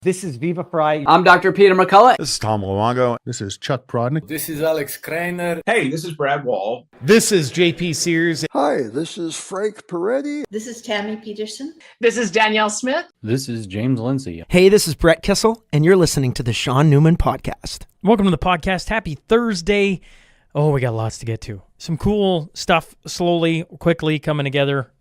This is Viva Fry. I'm Dr. Peter McCullough. This is Tom Luongo. This is Chuck Prodnick. This is Alex Kreiner. Hey, this is Brad Wall. This is JP Sears. Hi, this is Frank Peretti. This is Tammy Peterson. This is Danielle Smith. This is James Lindsay. Hey, this is Brett Kissel, and you're listening to the Shaun Newman Podcast. Welcome to the podcast. Happy Thursday. Oh, we got lots to get to. Some cool stuff slowly, quickly coming together.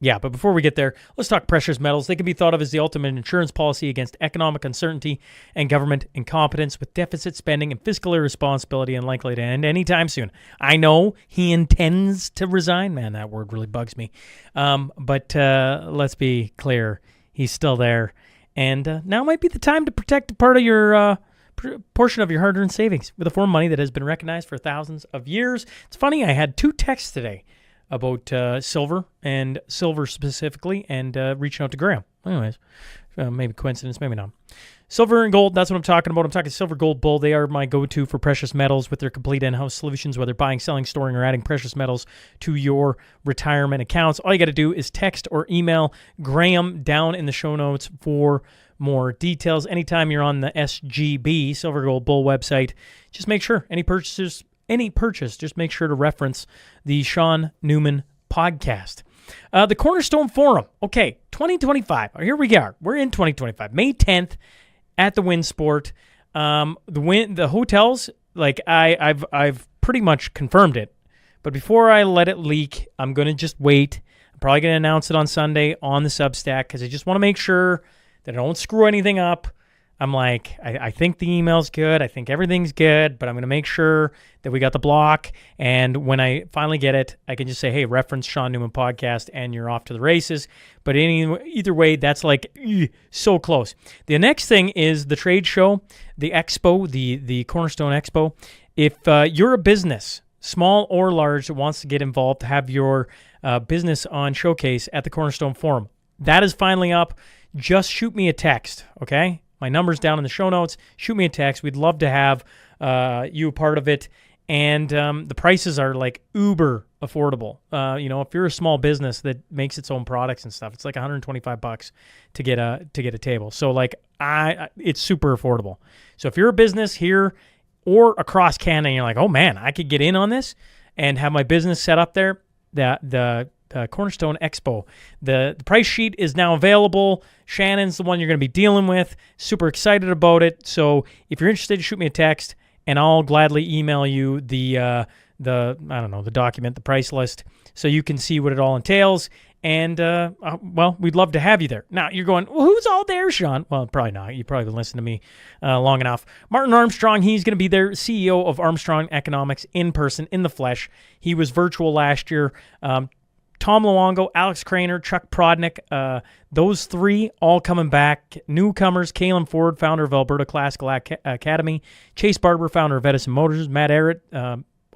But before we get there, let's talk precious metals. They can be thought of as the ultimate insurance policy against economic uncertainty and government incompetence, with deficit spending and fiscal irresponsibility unlikely to end anytime soon. I know he intends to resign. Man, that word really bugs me. But let's be clear. He's still there. And now might be the time to protect a part of your portion of your hard-earned savings with a form of money that has been recognized for thousands of years. It's funny, I had 2 texts today about silver, and silver specifically, and reaching out to Grahame. Anyways, maybe coincidence, maybe not. Silver and gold, that's what I'm talking about. I'm talking Silver Gold Bull. They are my go-to for precious metals with their complete in-house solutions, whether buying, selling, storing, or adding precious metals to your retirement accounts. All you got to do is text or email Grahame down in the show notes for more details. Anytime you're on the SGB, Silver Gold Bull website, just make sure any purchase, just make sure to reference the Shaun Newman Podcast. The Cornerstone Forum. Okay, 2025. Here we are. We're in 2025. May 10th at the Windsport. The hotels, like I've pretty much confirmed it. But before I let it leak, I'm going to just wait. I'm probably going to announce it on Sunday on the Substack because I just want to make sure that I don't screw anything up. I'm like, I think the email's good. I think everything's good, but I'm going to make sure that we got the block. And when I finally get it, I can just say, hey, reference Shaun Newman Podcast, and you're off to the races. But either way, that's like so close. The next thing is the trade show, the expo, the Cornerstone Expo. If you're a business, small or large, that wants to get involved, to have your business on showcase at the Cornerstone Forum, that is finally up. Just shoot me a text, okay? My number's down in the show notes. Shoot me a text. We'd love to have you a part of it. And the prices are like uber affordable. If you're a small business that makes its own products and stuff, it's like $125 to get a table. So it's super affordable. So if you're a business here or across Canada, and you're like, oh man, I could get in on this and have my business set up there, the Cornerstone Expo. The price sheet is now available. Shannon's the one you're going to be dealing with. Super excited about it. So if you're interested, shoot me a text, and I'll gladly email you the document, the price list, so you can see what it all entails. And, we'd love to have you there. Now, you're going, well, who's all there, Shaun? Well, probably not. You probably been listening to me long enough. Martin Armstrong, he's going to be there, CEO of Armstrong Economics, in person, in the flesh. He was virtual last year. Tom Luongo, Alex Kreiner, Chuck Prodnick, those 3 all coming back. Newcomers, Kalen Ford, founder of Alberta Classical Academy, Chase Barber, founder of Edison Motors, Matt Arrett,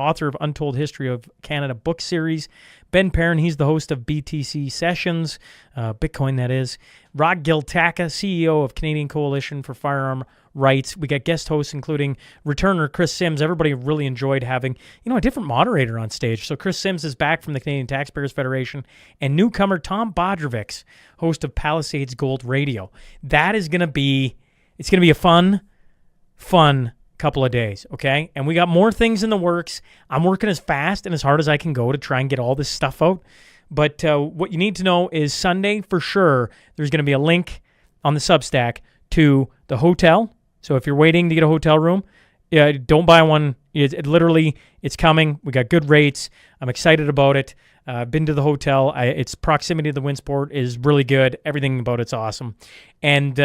author of Untold History of Canada book series, Ben Perrin, he's the host of BTC Sessions, Bitcoin that is, Rod Giltaca, CEO of Canadian Coalition for Firearm Rights. We got guest hosts including returner Chris Sims. Everybody really enjoyed having, a different moderator on stage. So Chris Sims is back from the Canadian Taxpayers Federation, and newcomer Tom Bodrovics, host of Palisades Gold Radio. It's going to be a fun couple of days, okay? And we got more things in the works. I'm working as fast and as hard as I can go to try and get all this stuff out. But what you need to know is Sunday, for sure, there's going to be a link on the Substack to the hotel. So if you're waiting to get a hotel room, don't buy one. It's coming. We got good rates. I'm excited about it. I've been to the hotel. Its proximity to the Windsport is really good. Everything about it's awesome. And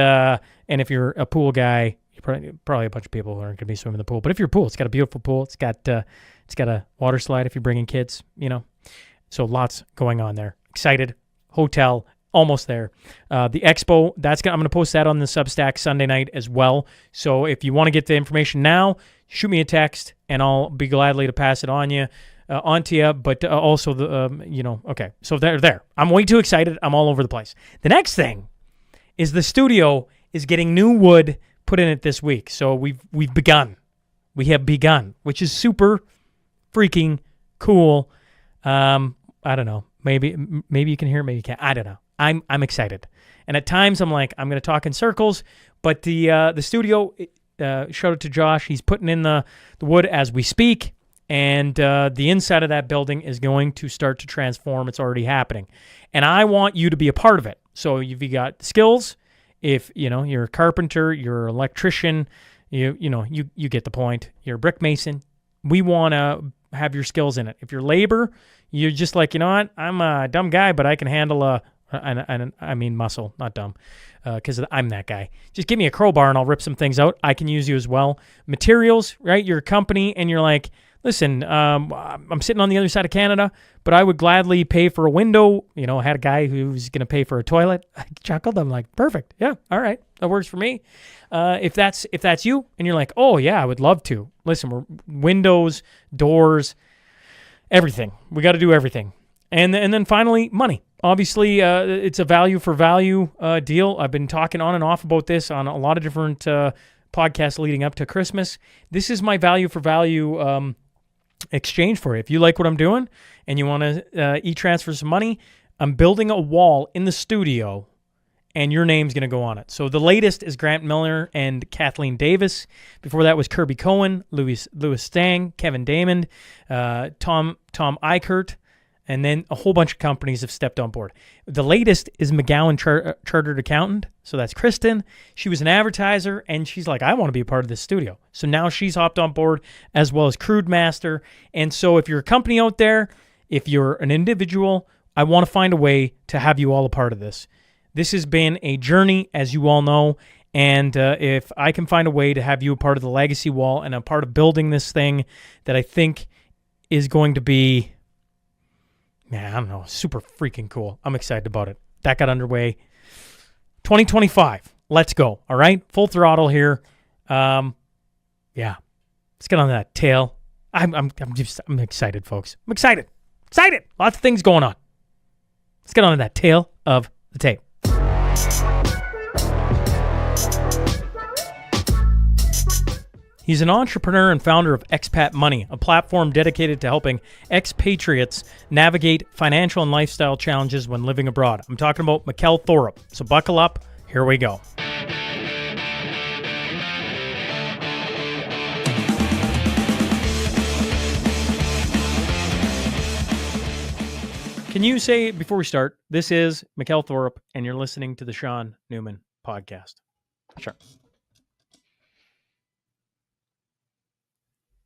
if you're a pool guy, probably a bunch of people who aren't going to be swimming in the pool. But if you're a pool, it's got a beautiful pool. It's got a water slide if you're bringing kids, So lots going on there. Excited. Hotel, almost there. The expo, I'm going to post that on the Substack Sunday night as well. So if you want to get the information now, shoot me a text, and I'll be gladly to pass it on to you. But also okay. So they're there. I'm way too excited. I'm all over the place. The next thing is the studio is getting new wood put in it this week. So we've begun. We have begun, which is super freaking cool. I don't know. Maybe you can hear it, maybe you can't. I don't know. I'm excited. And at times I'm like, I'm going to talk in circles, but the studio, shout out to Josh, he's putting in the wood as we speak, and the inside of that building is going to start to transform. It's already happening. And I want you to be a part of it. So if you got skills, if you're a carpenter, you're an electrician, you get the point. You're a brick mason. We want to have your skills in it. If you're labor, you're just like, you know what? I'm a dumb guy, but I can handle I mean muscle, not dumb, because I'm that guy. Just give me a crowbar and I'll rip some things out. I can use you as well. Materials, right? You're a company and you're like, listen, I'm sitting on the other side of Canada, but I would gladly pay for a window. I had a guy who was going to pay for a toilet. I chuckled. I'm like, perfect. Yeah, all right. That works for me. If that's you and you're like, oh, yeah, I would love to. Listen, we're windows, doors, everything. We got to do everything. And then finally, money. Obviously, it's a value for value deal. I've been talking on and off about this on a lot of different podcasts leading up to Christmas. This is my value for value exchange for you. If you like what I'm doing and you want to e-transfer some money, I'm building a wall in the studio and your name's going to go on it. So the latest is Grant Miller and Kathleen Davis. Before that was Kirby Cohen, Louis Stang, Kevin Damon, Tom Eichert, and then a whole bunch of companies have stepped on board. The latest is McGowan Chartered Accountant. So that's Kristen. She was an advertiser, and she's like, I want to be a part of this studio. So now she's hopped on board, as well as Crude Master. And so if you're a company out there, if you're an individual, I want to find a way to have you all a part of this. This has been a journey, as you all know, and if I can find a way to have you a part of the legacy wall and a part of building this thing that I think is going to be, man, I don't know, super freaking cool. I'm excited about it. That got underway. 2025. Let's go. All right? Full throttle here. Yeah. Let's get on that tail. I'm excited, folks. I'm excited. Excited. Lots of things going on. Let's get on that tail of the tape. He's an entrepreneur and founder of Expat Money, a platform dedicated to helping expatriates navigate financial and lifestyle challenges when living abroad. I'm talking about Mikkel Thorup. So buckle up. Here we go. Can you say, before we start, this is Mikkel Thorup, and you're listening to the Shaun Newman Podcast? Sure.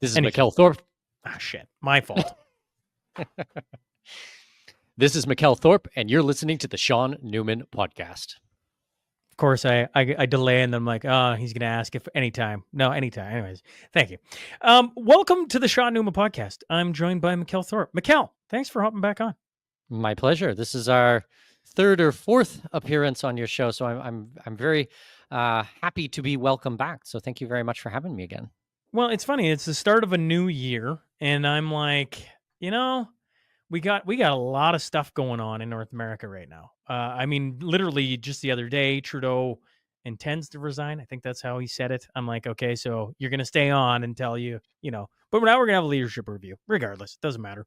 This is Mikkel Thorup. Ah, shit. My fault. This is Mikkel Thorup, and you're listening to the Shaun Newman Podcast. Of course, I delay, and then I'm like, oh, he's going to ask if anytime. No, anytime. Anyways, thank you. Welcome to the Shaun Newman Podcast. I'm joined by Mikkel Thorup. Mikkel, thanks for hopping back on. My pleasure. This is our third or fourth appearance on your show, so I'm very happy to be welcome back. So thank you very much for having me again. Well, it's funny. It's the start of a new year, and I'm like, we got a lot of stuff going on in North America right now. I mean, literally just the other day, Trudeau intends to resign. I think that's how he said it. I'm like, okay, so you're going to stay on until but now we're going to have a leadership review. Regardless, it doesn't matter.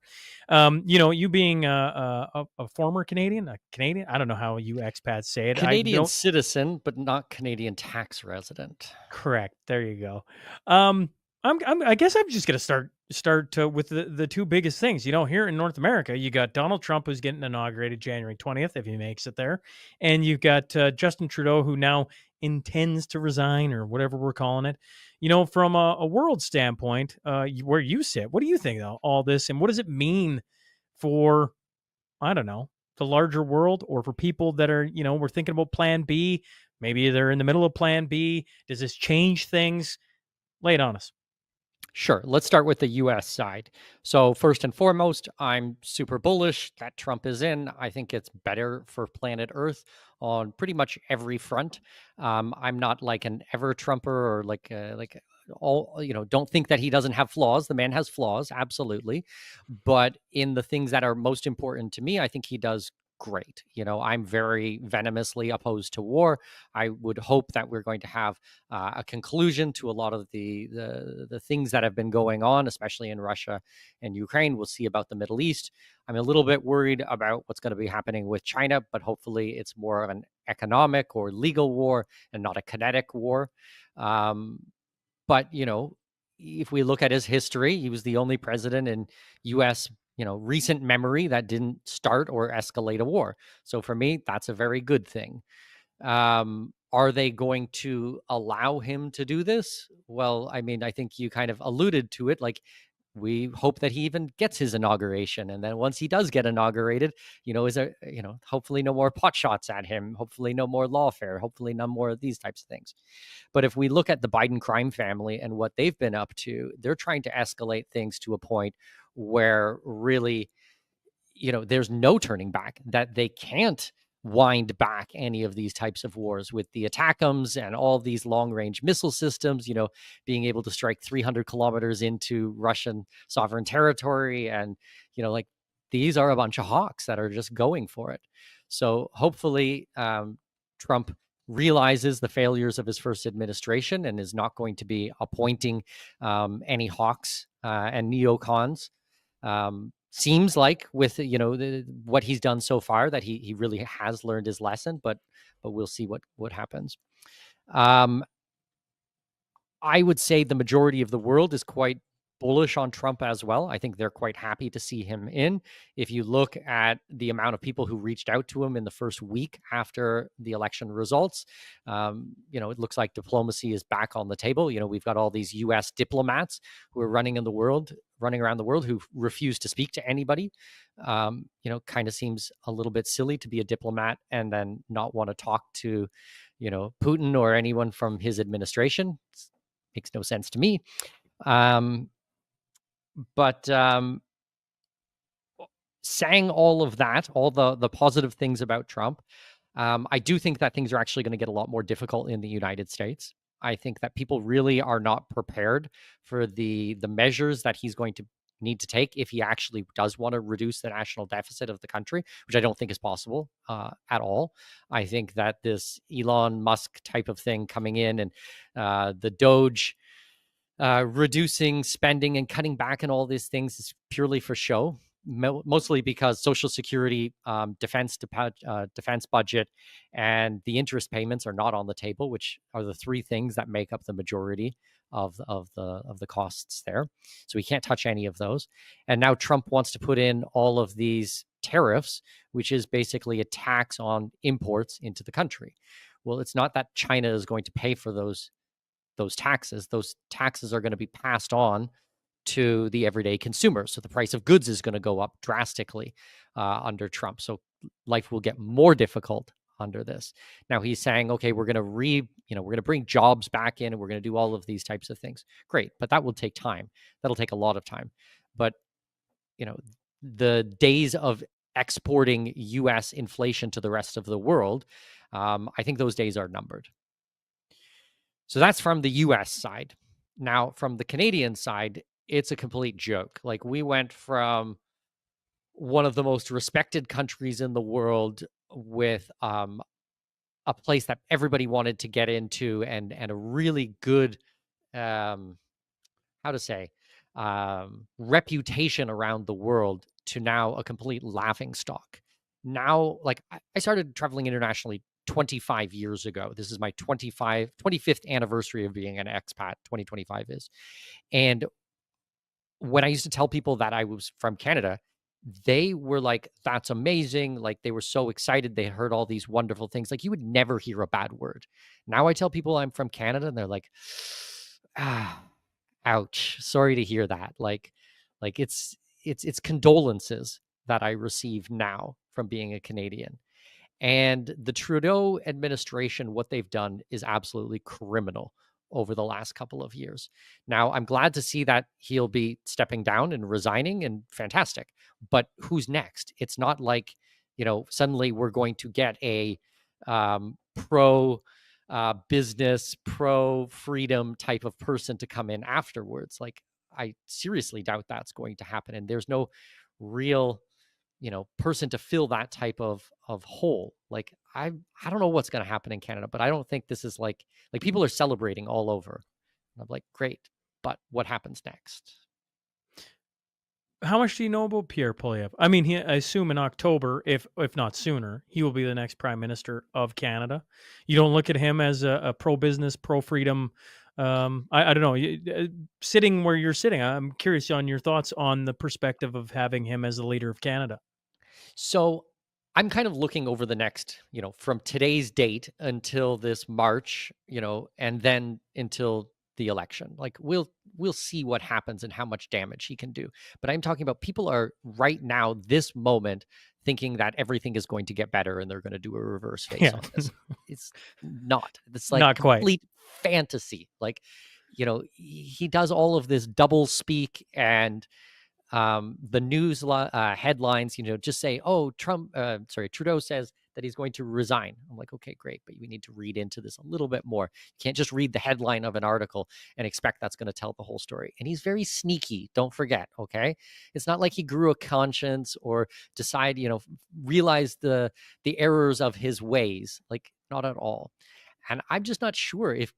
You being a former Canadian, I don't know how you expats say it. Canadian citizen, but not Canadian tax resident. Correct. There you go. I guess I'm just going to start with the two biggest things. Here in North America, you got Donald Trump, who's getting inaugurated January 20th, if he makes it there. And you've got Justin Trudeau, who now intends to resign, or whatever we're calling it. From a world standpoint, where you sit, what do you think of all this? And what does it mean for, I don't know, the larger world, or for people that are, we're thinking about plan B, maybe they're in the middle of plan B. Does this change things? Lay it on us. Sure. Let's start with the U.S. side. So first and foremost, I'm super bullish that Trump is in. I think it's better for planet Earth on pretty much every front. I'm not like an ever Trumper, or don't think that he doesn't have flaws. The man has flaws, absolutely. But in the things that are most important to me, I think he does great. I'm very venomously opposed to war. I would hope that we're going to have a conclusion to a lot of the things that have been going on, especially in Russia and Ukraine. We'll see about the Middle East. I'm a little bit worried about what's going to be happening with China, but hopefully it's more of an economic or legal war and not a kinetic war. But if we look at his history, he was the only president in U.S. recent memory that didn't start or escalate a war. So for me, that's a very good thing. Are they going to allow him to do this? Well, I mean, I think you kind of alluded to it. Like, we hope that he even gets his inauguration, and then once he does get inaugurated, hopefully no more pot shots at him, hopefully no more lawfare, hopefully no more of these types of things. But if we look at the Biden crime family and what they've been up to, they're trying to escalate things to a point where really, there's no turning back, that they can't wind back any of these types of wars with the ATACMS and all these long-range missile systems, being able to strike 300 kilometers into Russian sovereign territory. And, like, these are a bunch of hawks that are just going for it. So hopefully Trump realizes the failures of his first administration and is not going to be appointing any hawks and neocons. Seems like with what he's done so far that he really has learned his lesson, but we'll see what happens. I would say the majority of the world is quite bullish on Trump as well. I think they're quite happy to see him in. If you look at the amount of people who reached out to him in the first week after the election results, it looks like diplomacy is back on the table. We've got all these U.S. diplomats who are running around the world who refuse to speak to anybody. Kind of seems a little bit silly to be a diplomat and then not want to talk to, Putin or anyone from his administration. Makes no sense to me. But saying all of that, all the positive things about Trump, I do think that things are actually going to get a lot more difficult in the United States. I think that people really are not prepared for the measures that he's going to need to take if he actually does want to reduce the national deficit of the country, which I don't think is possible at all. I think that this Elon Musk type of thing coming in and the Doge reducing spending and cutting back and all these things is purely for show, mostly because Social Security, defense budget, and the interest payments are not on the table, which are the three things that make up the majority of the costs there. So we can't touch any of those. And now Trump wants to put in all of these tariffs, which is basically a tax on imports into the country. Well, it's not that China is going to pay for those taxes. Those taxes are going to be passed on to the everyday consumer. So the price of goods is going to go up drastically under Trump. So life will get more difficult under this. Now he's saying, okay, we're going to bring jobs back in and we're going to do all of these types of things. Great, but that will take time. That'll take a lot of time. But the days of exporting U.S. inflation to the rest of the world, I think those days are numbered. So that's from the U.S. side. Now, from the Canadian side, it's a complete joke. Like, we went from one of the most respected countries in the world with a place that everybody wanted to get into and a really good, reputation around the world to now a complete laughingstock. Now, like, I started traveling internationally 25 years ago. This is my 25th anniversary of being an expat. 2025 is. And when I used to tell people that I was from Canada, they were like, that's amazing. Like, they were so excited. They heard all these wonderful things. Like, you would never hear a bad word. Now I tell people I'm from Canada and they're like, ouch. Sorry to hear that. Like it's condolences that I receive now from being a Canadian. And the Trudeau administration, what they've done is absolutely criminal over the last couple of years. Now, I'm glad to see that he'll be stepping down and resigning, and fantastic. But who's next? It's not like, suddenly we're going to get a pro business, pro freedom type of person to come in afterwards. Like, I seriously doubt that's going to happen. And there's no real person to fill that type of hole. Like I don't know what's going to happen in Canada, but I don't think this is like people are celebrating all over. And I'm like, great, but what happens next? How much do you know about Pierre Poilievre? I mean, I assume in October, if not sooner, he will be the next Prime Minister of Canada. You don't look at him as a pro-business, pro-freedom. I don't know. Sitting where you're sitting, I'm curious on your thoughts on the perspective of having him as the leader of Canada. So I'm kind of looking over the next, from today's date until this March, and then until the election. Like we'll see what happens and how much damage he can do. But I'm talking about people are right now, this moment, thinking that everything is going to get better and they're going to do a reverse face on this. It's not. It's like Not complete fantasy. Like, he does all of this double speak, and the news headlines, just say, oh, Trudeau says that he's going to resign. I'm like, okay, great. But we need to read into this a little bit more. You can't just read the headline of an article and expect that's going to tell the whole story. And he's very sneaky. Don't forget. Okay. It's not like he grew a conscience or decide, realize the errors of his ways. Like, not at all. And I'm just not sure if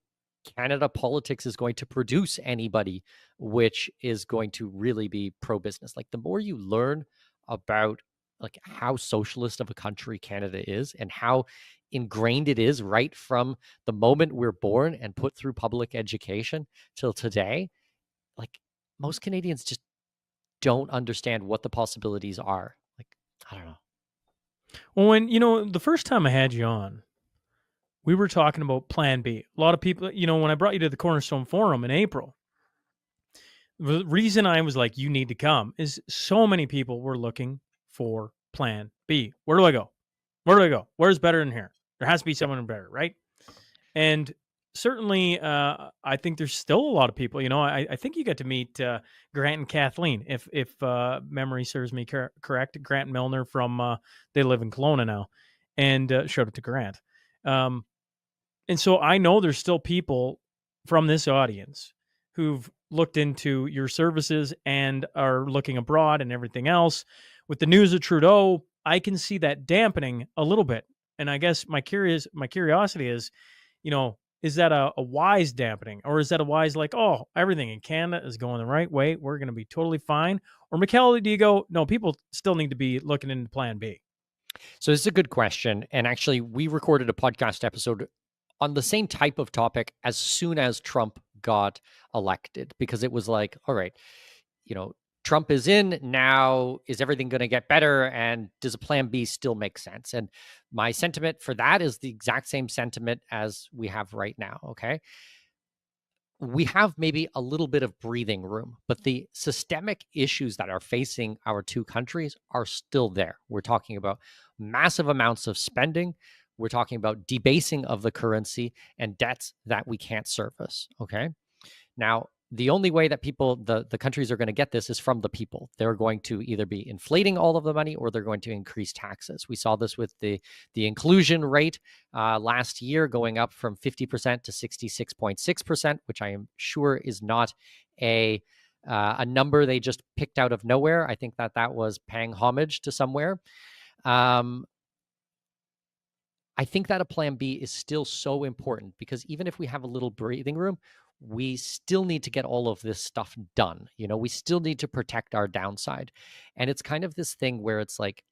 Canada politics is going to produce anybody which is going to really be pro-business. Like the more you learn about like how socialist of a country Canada is and how ingrained it is right from the moment we're born and put through public education till today, like most Canadians just don't understand what the possibilities are. Like, I don't know. Well, when, the first time I had you on, we were talking about Plan B. A lot of people, when I brought you to the Cornerstone Forum in April, the reason I was like, you need to come is so many people were looking for Plan B. Where do I go? Where do I go? Where's better than here? There has to be someone better, right? And certainly, I think there's still a lot of people, I think you got to meet Grant and Kathleen, if memory serves me correct. Grant and Milner from, they live in Kelowna now, and shout out to Grant. And so I know there's still people from this audience who've looked into your services and are looking abroad and everything else. With the news of Trudeau, I can see that dampening a little bit. And I guess my curiosity is, is that a wise dampening, or is that a wise like, oh, everything in Canada is going the right way, we're going to be totally fine? Or Mikkel, do you go, no, people still need to be looking into Plan B? So this is a good question. And actually, we recorded a podcast episode on the same type of topic as soon as Trump got elected, because it was like, all right, Trump is in now. Is everything going to get better? And does a Plan B still make sense? And my sentiment for that is the exact same sentiment as we have right now. Okay. We have maybe a little bit of breathing room, but the systemic issues that are facing our two countries are still there. We're talking about massive amounts of spending. We're talking about debasing of the currency and debts that we can't service. Okay. Now, the only way that the countries are going to get this is from the people. They're going to either be inflating all of the money or they're going to increase taxes. We saw this with the inclusion rate last year going up from 50% to 66.6%, which I am sure is not a number they just picked out of nowhere. I think that was paying homage to somewhere. I think that a Plan B is still so important, because even if we have a little breathing room, we still need to get all of this stuff done. We still need to protect our downside. And it's kind of this thing where it's like,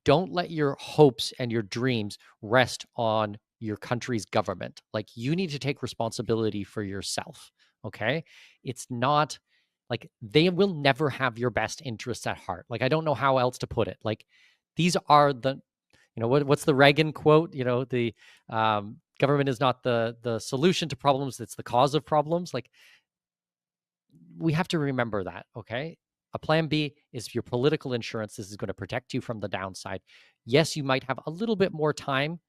don't let your hopes and your dreams rest on your country's government. Like, you need to take responsibility for yourself. Okay. It's not like they will never have your best interests at heart. Like, I don't know how else to put it. Like, these are the, what's the Reagan quote? The government is not the solution to problems, it's the cause of problems. Like, we have to remember that, okay? A Plan B is your political insurance. This is going to protect you from the downside. Yes, you might have a little bit more time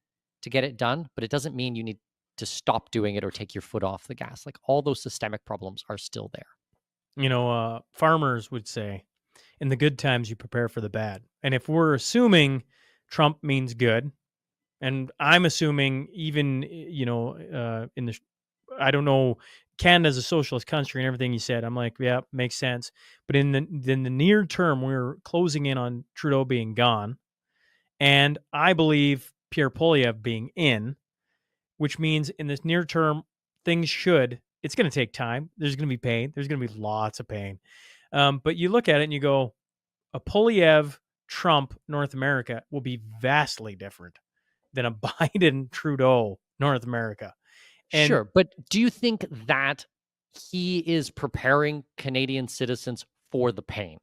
to get it done, but it doesn't mean you need to stop doing it or take your foot off the gas. Like, all those systemic problems are still there. Farmers would say, in the good times, you prepare for the bad. And if we're assuming Trump means good, and I'm assuming even, in the I don't know. Canada's a socialist country and everything you said. I'm like, yeah, makes sense. But in the near term, we're closing in on Trudeau being gone, and I believe Pierre Poilievre being in, which means in this near term, things should. It's going to take time. There's going to be pain. There's going to be lots of pain. But you look at it and you go, a Poilievre Trump North America will be vastly different than a Biden Trudeau North America. And sure, but do you think that he is preparing Canadian citizens for the pain?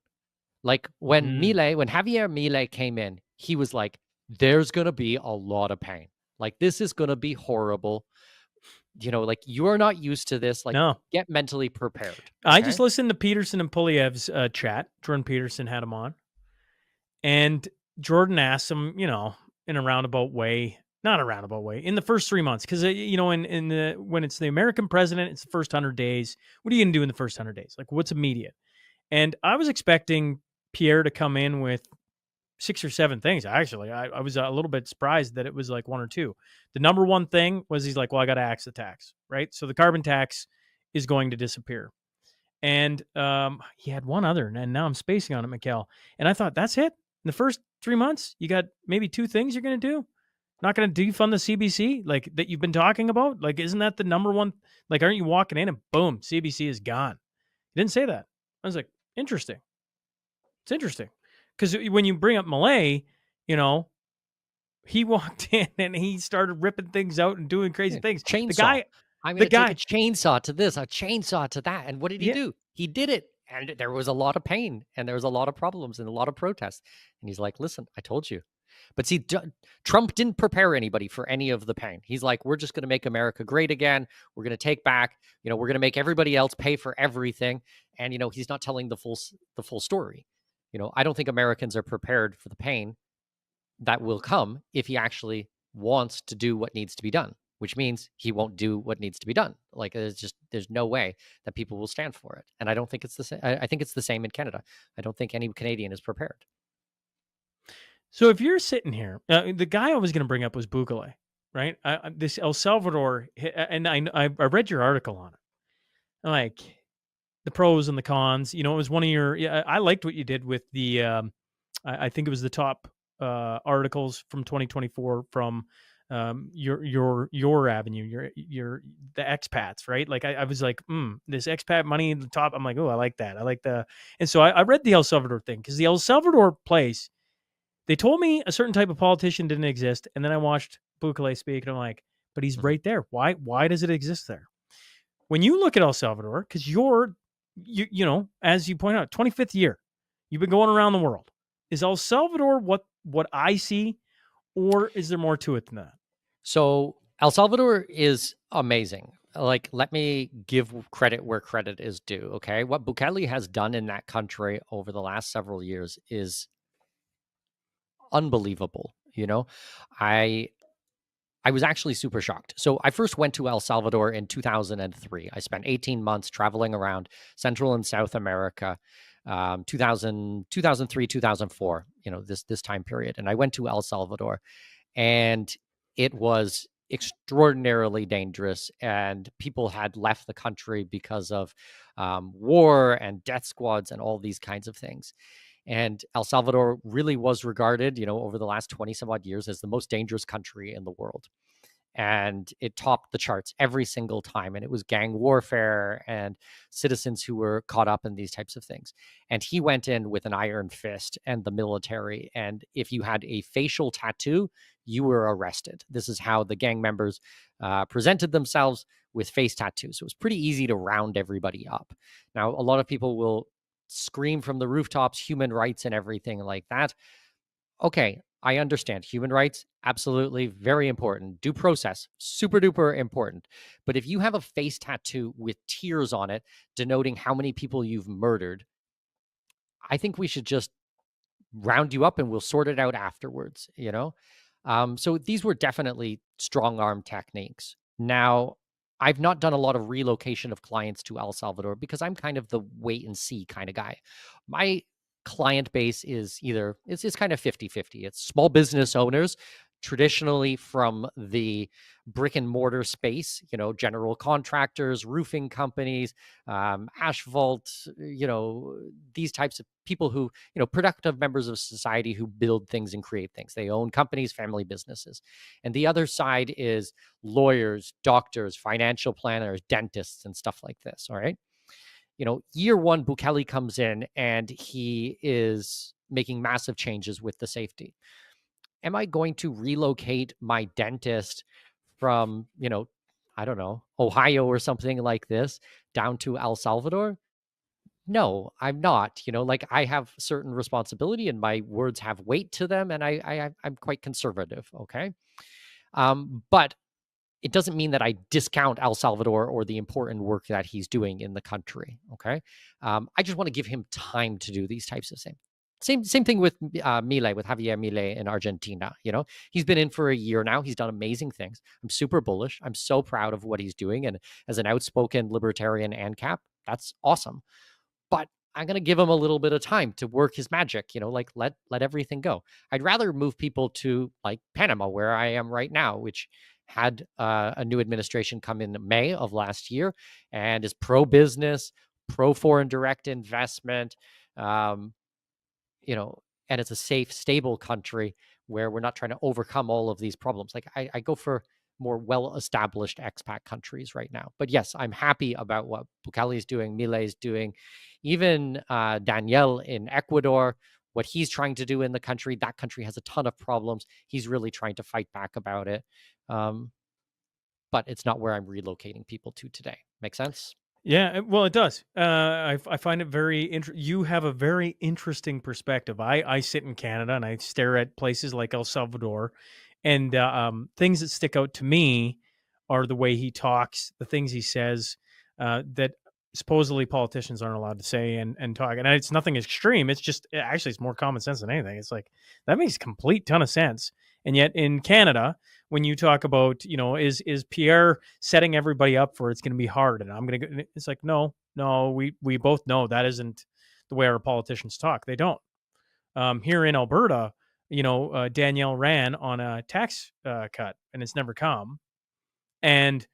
Like when Javier Milei came in, he was like, there's going to be a lot of pain. Like, this is going to be horrible. Like, you're not used to this. Like, no, get mentally prepared. Okay? I just listened to Peterson and Poilievre's chat. Jordan Peterson had him on. And Jordan asked him, in a roundabout way, not a roundabout way, in the first 3 months. Because, when it's the American president, it's the first 100 days. What are you going to do in the first 100 days? Like, what's immediate? And I was expecting Pierre to come in with 6 or 7 things. Actually, I was a little bit surprised that it was like 1 or 2. The number one thing was he's like, well, I got to axe the tax, right? So the carbon tax is going to disappear. And he had one other, and now I'm spacing on it, Mikkel. And I thought, that's it? In the first 3 months, you got maybe 2 things you're going to do? Not going to defund the CBC, like that you've been talking about? Like, isn't that the number one? Like, aren't you walking in and boom, CBC is gone? He didn't say that. I was like, interesting. It's interesting. Because when you bring up Milei, he walked in and he started ripping things out and doing crazy things. Chainsaw. The guy, I'm going to take a chainsaw to this, a chainsaw to that. And what did he do? He did it. And there was a lot of pain and there was a lot of problems and a lot of protests. And he's like, listen, I told you. But see, Trump didn't prepare anybody for any of the pain. He's like, we're just going to make America great again. We're going to take back, we're going to make everybody else pay for everything. And, he's not telling the full story. I don't think Americans are prepared for the pain that will come if he actually wants to do what needs to be done, which means he won't do what needs to be done. Like, there's no way that people will stand for it. And I don't think it's the same. I think it's the same in Canada. I don't think any Canadian is prepared. So if you're sitting here, the guy I was going to bring up was Bukele, right? This El Salvador, and I read your article on it. Like, the pros and the cons. It was one of your. I liked what you did with the. I think it was the top articles from 2024 from your avenue, the expats, right? Like, I was like, this expat money at the top. I'm like, oh, I like that. I like and so I read the El Salvador thing, because the El Salvador place, they told me a certain type of politician didn't exist, and then I watched Bukele speak, and I'm like, but he's right there. Why does it exist there? When you look at El Salvador, because you as you point out, 25th year, you've been going around the world. Is El Salvador what I see, or is there more to it than that? So El Salvador is amazing. Like, let me give credit where credit is due. Okay, what Bukele has done in that country over the last several years is unbelievable. I was actually super shocked. So I first went to El Salvador in 2003. I spent 18 months traveling around Central and South America, 2003, 2004, this time period. And I went to El Salvador, and it was extraordinarily dangerous, and people had left the country because of war and death squads and all these kinds of things. And El Salvador really was regarded, over the last 20 some odd years as the most dangerous country in the world. And it topped the charts every single time. And it was gang warfare and citizens who were caught up in these types of things. And he went in with an iron fist and the military. And if you had a facial tattoo, you were arrested. This is how the gang members presented themselves, with face tattoos. So it was pretty easy to round everybody up. Now, a lot of people will scream from the rooftops, human rights and everything like that. Okay, I understand. Human rights, absolutely very important. Due process, super duper important. But if you have a face tattoo with tears on it denoting how many people you've murdered, I think we should just round you up and we'll sort it out afterwards, So these were definitely strong arm techniques. Now, I've not done a lot of relocation of clients to El Salvador because I'm kind of the wait and see kind of guy. My client base is it's kind of 50-50. It's small business owners traditionally from the brick and mortar space, general contractors, roofing companies, asphalt, these types of people who, productive members of society who build things and create things. They own companies, family businesses. And the other side is lawyers, doctors, financial planners, dentists, and stuff like this. All right. Year one, Bukele comes in and he is making massive changes with the safety. Am I going to relocate my dentist from, I don't know, Ohio or something like this down to El Salvador? No, I'm not. Like I have certain responsibility and my words have weight to them, and I'm quite conservative. Okay. But it doesn't mean that I discount El Salvador or the important work that he's doing in the country. Okay. I just want to give him time to do these types of things. Same thing with Milei, with Javier Milei in Argentina. He's been in for a year now. He's done amazing things. I'm super bullish. I'm so proud of what he's doing. And as an outspoken libertarian ANCAP, that's awesome. But I'm going to give him a little bit of time to work his magic, like let everything go. I'd rather move people to like Panama, where I am right now, which had a new administration come in May of last year and is pro-business, pro-foreign direct investment, and it's a safe, stable country where we're not trying to overcome all of these problems. Like I go for more well-established expat countries right now. But yes, I'm happy about what Bukele is doing, Milei is doing, even Daniel in Ecuador, what he's trying to do in the country. That country has a ton of problems. He's really trying to fight back about it. But it's not where I'm relocating people to today. Make sense? Yeah, well, it does. I find it very you have a very interesting perspective. I sit in Canada and I stare at places like El Salvador, and things that stick out to me are the way he talks, the things he says that supposedly politicians aren't allowed to say and talk. And it's nothing extreme. It's just actually it's more common sense than anything. It's like that makes a complete ton of sense. And yet in Canada, when you talk about, is Pierre setting everybody up for it's going to be hard and I'm going to go, it's like, no, we both know that isn't the way our politicians talk. They don't. Here in Alberta, Danielle ran on a tax cut and it's never come. And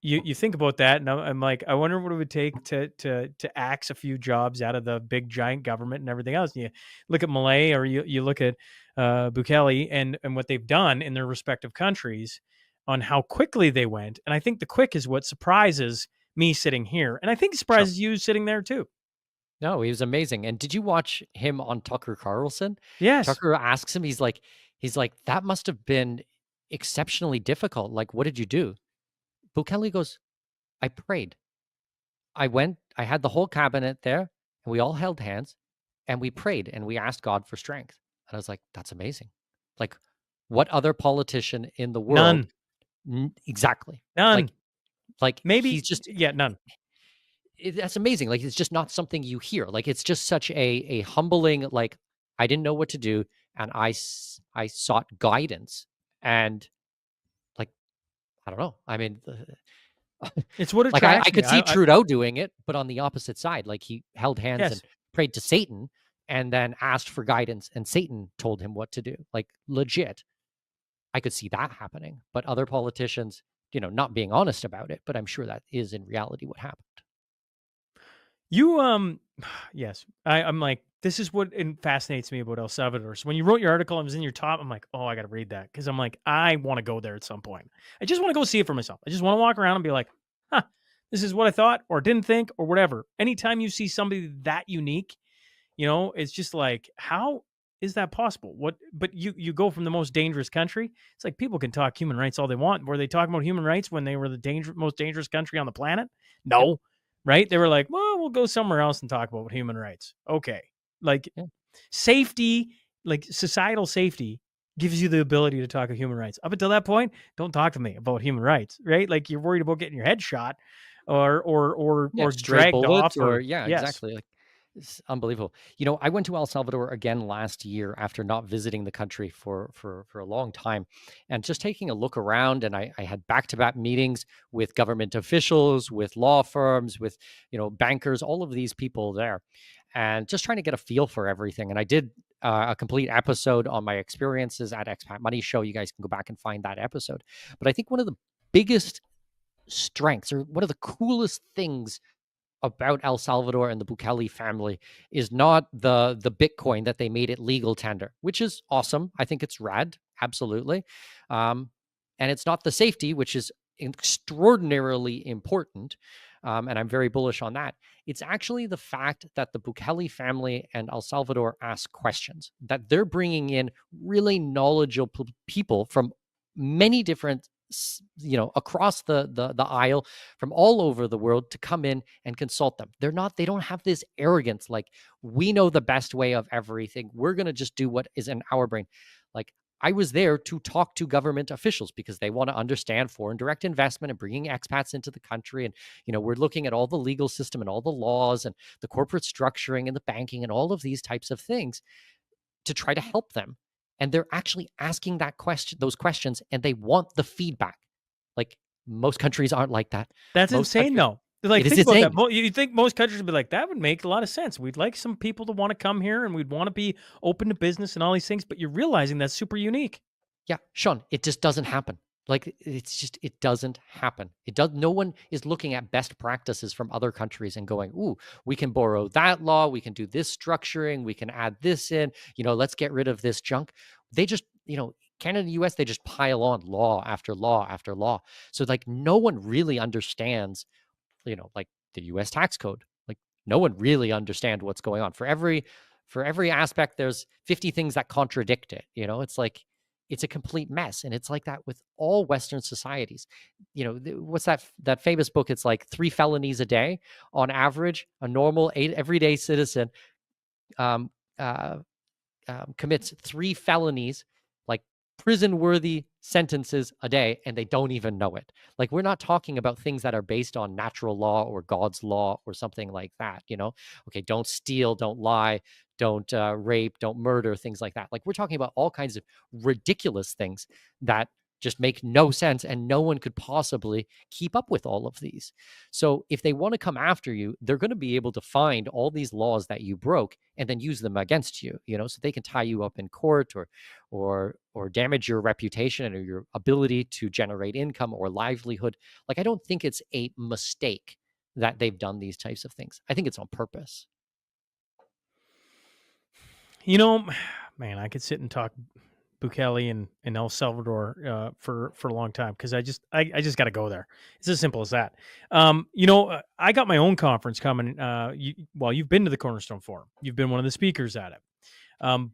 you think about that, and I'm like, I wonder what it would take to axe a few jobs out of the big giant government and everything else. And you look at Malay or you look at Bukele and what they've done in their respective countries on how quickly they went. And I think the quick is what surprises me sitting here. And I think it surprises you sitting there too. No, he was amazing. And did you watch him on Tucker Carlson? Yes. Tucker asks him, he's like, that must have been exceptionally difficult. Like, what did you do? Bukele goes, I prayed. I had the whole cabinet there and we all held hands and we prayed and we asked God for strength. And I was like, that's amazing. Like, what other politician in the world? None. Exactly. None. Like maybe he's just, none. That's amazing. Like, it's just not something you hear. Like, it's just such a humbling, like, I didn't know what to do. And I sought guidance and like, I don't know. I mean, it's what like attracts I could me. see Trudeau doing it, but on the opposite side, like he held hands Yes. and prayed to Satan and then asked for guidance and Satan told him what to do. Like legit. I could see that happening, but other politicians, not being honest about it, but I'm sure that is in reality what happened. You yes, I'm like, this is what fascinates me about El Salvador. So when you wrote your article, I was in your top. I'm like, oh, I got to read that because I'm like, I want to go there at some point. I just want to go see it for myself. I just want to walk around and be like, huh, this is what I thought or didn't think or whatever. Anytime you see somebody that unique, it's just like, how is that possible? But you go from the most dangerous country. It's like people can talk human rights all they want. Were they talking about human rights when they were the most dangerous country on the planet? No. Yep. Right? They were like, well, we'll go somewhere else and talk about human rights. Okay. Like safety, like societal safety gives you the ability to talk of human rights. Up until that point, don't talk to me about human rights, right? Like you're worried about getting your head shot or dragged off. Exactly. Like it's unbelievable. I went to El Salvador again last year after not visiting the country for a long time and just taking a look around. And I had back-to-back meetings with government officials, with law firms, with, bankers, all of these people there. and just trying to get a feel for everything. And I did a complete episode on my experiences at Expat Money Show. You guys can go back and find that episode. But I think one of the biggest strengths, or one of the coolest things about El Salvador and the Bukele family, is not the Bitcoin that they made it legal tender, which is awesome. I think it's rad, absolutely. And it's not the safety, which is extraordinarily important. And I'm very bullish on that. It's actually the fact that the Bukele family and El Salvador ask questions, that they're bringing in really knowledgeable people from many different, across the aisle, from all over the world, to come in and consult them. They don't have this arrogance, like, we know the best way of everything, we're going to just do what is in our brain. Like, I was there to talk to government officials because they want to understand foreign direct investment and bringing expats into the country. And, we're looking at all the legal system and all the laws and the corporate structuring and the banking and all of these types of things to try to help them. And they're actually asking those questions, and they want the feedback. Like, most countries aren't like that. That's insane, though. Like, think about that. You think most countries would be like, that would make a lot of sense. We'd like some people to want to come here, and we'd want to be open to business and all these things. But you're realizing that's super unique. Yeah, Shaun, it just doesn't happen. Like, it doesn't happen. No one is looking at best practices from other countries and going, ooh, we can borrow that law, we can do this structuring, we can add this in, let's get rid of this junk. They just, Canada and the US, they just pile on law after law after law. So, like, no one really understands, like, the US tax code. Like, no one really understands what's going on. For every aspect, there's 50 things that contradict it. It's like, it's a complete mess. And it's like that with all Western societies. What's that famous book? It's like 3 felonies a day on average. A normal everyday citizen commits 3 felonies, like prison-worthy sentences a day, and they don't even know it. Like, we're not talking about things that are based on natural law or God's law or something like that. Okay, don't steal, don't lie, don't rape, don't murder, things like that. Like, we're talking about all kinds of ridiculous things that just make no sense, and no one could possibly keep up with all of these. So if they want to come after you, they're going to be able to find all these laws that you broke and then use them against you, so they can tie you up in court, or damage your reputation or your ability to generate income or livelihood. Like, I don't think it's a mistake that they've done these types of things. I think it's on purpose. Man, I could sit and talk Bukele and El Salvador for a long time, because I just got to go there. It's as simple as that. I got my own conference coming. You've been to the Cornerstone Forum. You've been one of the speakers at it.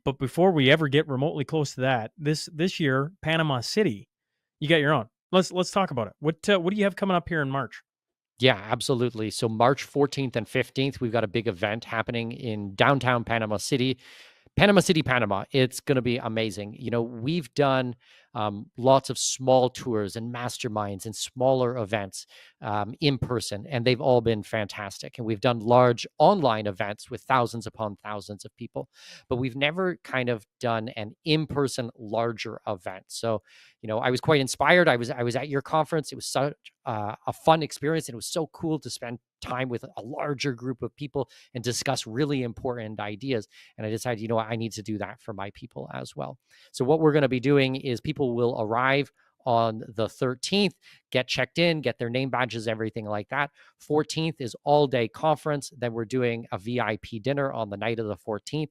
But before we ever get remotely close to that, this year, Panama City, you got your own. Let's talk about it. What do you have coming up here in March? Yeah, absolutely. So March 14th and 15th, we've got a big event happening in downtown Panama City. Panama. It's going to be amazing. We've done lots of small tours and masterminds and smaller events in person, and they've all been fantastic. And we've done large online events with thousands upon thousands of people, but we've never kind of done an in-person larger event. So, I was quite inspired. I was at your conference. It was such a fun experience, and it was so cool to spend time with a larger group of people and discuss really important ideas. And I decided, I need to do that for my people as well. So what we're going to be doing is people will arrive on the 13th, get checked in, get their name badges, everything like that. 14th is all day conference. Then we're doing a VIP dinner on the night of the 14th.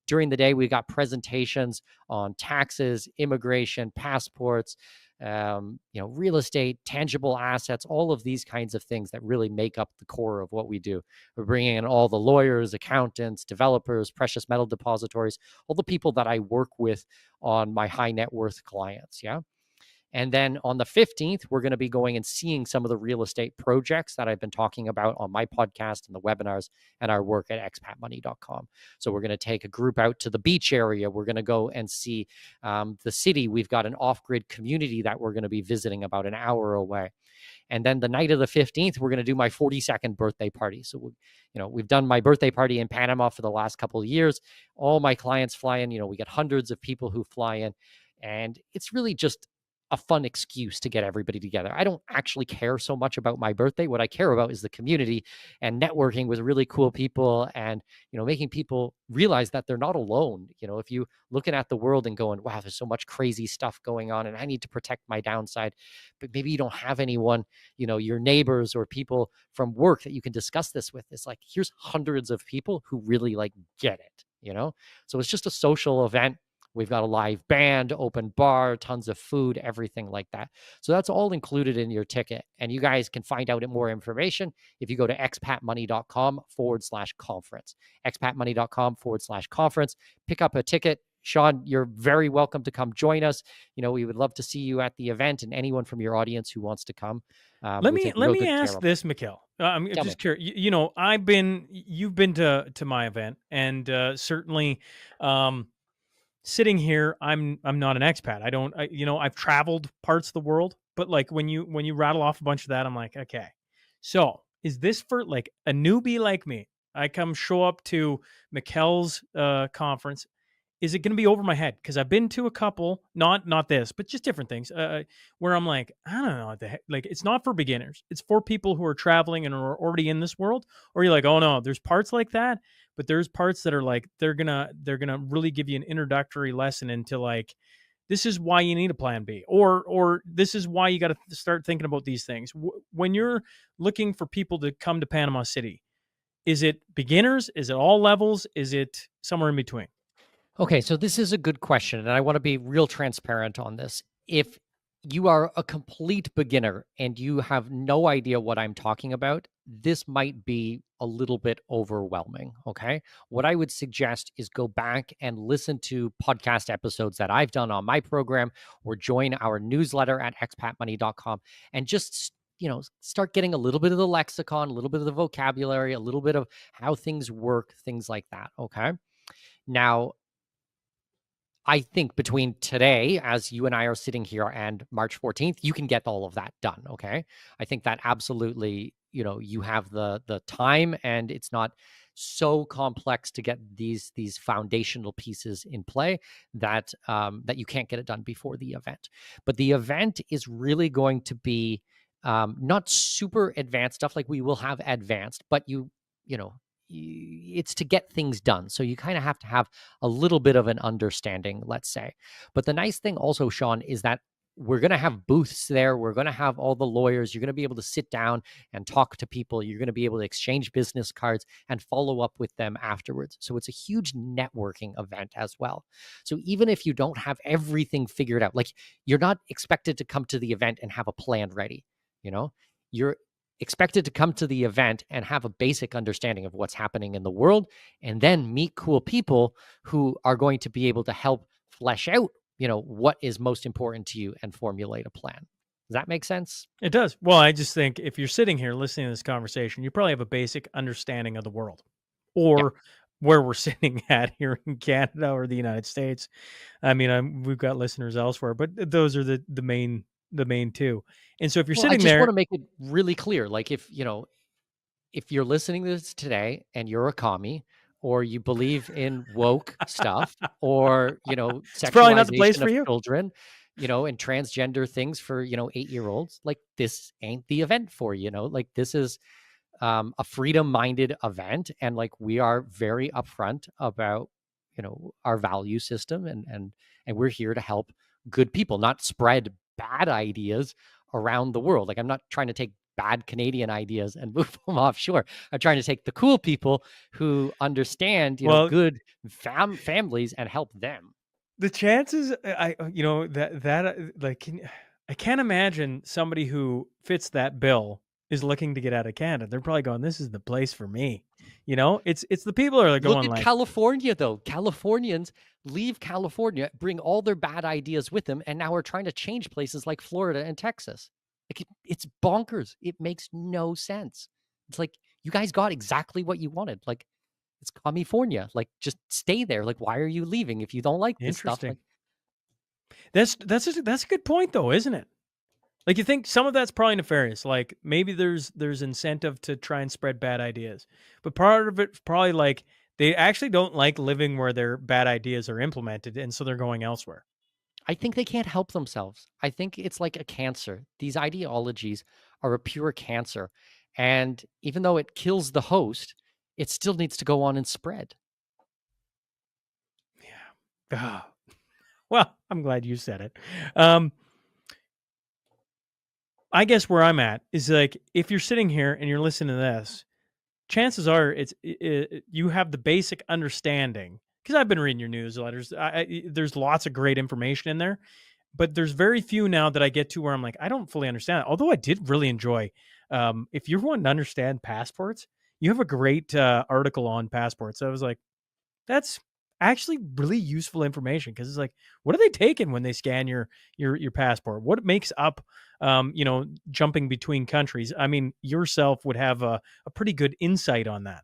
During the day, we got presentations on taxes, immigration, passports, real estate, tangible assets, all of these kinds of things that really make up the core of what we do. We're bringing in all the lawyers, accountants, developers, precious metal depositories, all the people that I work with on my high net worth clients. Yeah. And then on the 15th, we're going to be going and seeing some of the real estate projects that I've been talking about on my podcast and the webinars and our work at expatmoney.com. So we're going to take a group out to the beach area. We're going to go and see the city. We've got an off-grid community that we're going to be visiting about an hour away. And then the night of the 15th, we're going to do my 42nd birthday party. So, we've done my birthday party in Panama for the last couple of years. All my clients fly in. We get hundreds of people who fly in. And it's really just a fun excuse to get everybody together. I don't actually care so much about my birthday. What I care about is the community and networking with really cool people, and making people realize that they're not alone. If you looking at the world and going, wow, there's so much crazy stuff going on and I need to protect my downside, but maybe you don't have anyone, your neighbors or people from work that you can discuss this with. It's like, here's hundreds of people who really like get it. So it's just a social event. We've got a live band, open bar, tons of food, everything like that. So that's all included in your ticket. And you guys can find out more information if you go to expatmoney.com/conference. expatmoney.com/conference. Pick up a ticket. Shaun, you're very welcome to come join us. We would love to see you at the event, and anyone from your audience who wants to come. Let me ask this, Mikkel. I'm just curious. You've been to my event, and certainly, sitting here, I'm not an expat. I've traveled parts of the world, but like when you rattle off a bunch of that, I'm like, okay. So is this for like a newbie like me? I show up to Mikkel's conference. Is it going to be over my head? Because I've been to a couple, not this, but just different things, where I'm like, I don't know what the heck. Like, it's not for beginners. It's for people who are traveling and are already in this world. Or you're like, oh no, there's parts like that, but there's parts that are like they're gonna really give you an introductory lesson into like, this is why you need a plan B, or this is why you got to start thinking about these things when you're looking for people to come to Panama City. Is it beginners? Is it all levels? Is it somewhere in between? Okay, so this is a good question, and I want to be real transparent on this. If you are a complete beginner and you have no idea what I'm talking about, this might be a little bit overwhelming, okay? What I would suggest is go back and listen to podcast episodes that I've done on my program, or join our newsletter at expatmoney.com, and just start getting a little bit of the lexicon, a little bit of the vocabulary, a little bit of how things work, things like that, okay? Now, I think between today, as you and I are sitting here, and March 14th, you can get all of that done, okay? I think that absolutely, you have the time, and it's not so complex to get these foundational pieces in play that that you can't get it done before the event. But the event is really going to be not super advanced stuff. Like, we will have advanced, but it's to get things done. So you kind of have to have a little bit of an understanding, let's say. But the nice thing also, Shaun, is that we're going to have booths there. We're going to have all the lawyers. You're going to be able to sit down and talk to people. You're going to be able to exchange business cards and follow up with them afterwards. So it's a huge networking event as well. So even if you don't have everything figured out, like, you're not expected to come to the event and have a plan ready. You're expected to come to the event and have a basic understanding of what's happening in the world, and then meet cool people who are going to be able to help flesh out, what is most important to you, and formulate a plan. Does that make sense? It does. Well, I just think if you're sitting here listening to this conversation, you probably have a basic understanding of the world, or where we're sitting at here in Canada or the United States. I mean, we've got listeners elsewhere, but those are the main two. And so if you're sitting there, I just want to make it really clear. Like, if you're listening to this today and you're a commie, or you believe in woke stuff, or it's probably not the place sexualization for of you. children, and transgender things for 8-year-olds, like, this ain't the event for you. Like, this is a freedom-minded event, and like, we are very upfront about our value system, and we're here to help good people, not spread bad ideas around the world. Like, I'm not trying to take bad Canadian ideas and move them offshore. I'm trying to take the cool people who understand, good families, and help them. The chances, I can't imagine somebody who fits that bill is looking to get out of Canada. They're probably going, "This is the place for me." It's the people are going, look at California, though. Californians leave California, bring all their bad ideas with them, and now we're trying to change places like Florida and Texas. Like, it's bonkers. It makes no sense. It's like, you guys got exactly what you wanted. Like, it's California. Like, just stay there. Like, why are you leaving if you don't like this stuff? Like, that's a good point, though, isn't it? Like, you think some of that's probably nefarious. Like, maybe there's incentive to try and spread bad ideas, but part of it's probably like they actually don't like living where their bad ideas are implemented, and so they're going elsewhere. I think they can't help themselves. I think it's like a cancer. These ideologies are a pure cancer. And even though it kills the host, it still needs to go on and spread. Yeah. Ah. Well, I'm glad you said it. I guess where I'm at is like, if you're sitting here and you're listening to this, chances are you have the basic understanding, because I've been reading your newsletters. There's lots of great information in there, but there's very few now that I get to where I'm like, I don't fully understand it. Although I did really enjoy, if you're wanting to understand passports, you have a great article on passports. So I was like, that's actually really useful information, because it's like, what are they taking when they scan your passport? What makes up, jumping between countries? I mean, yourself would have a pretty good insight on that.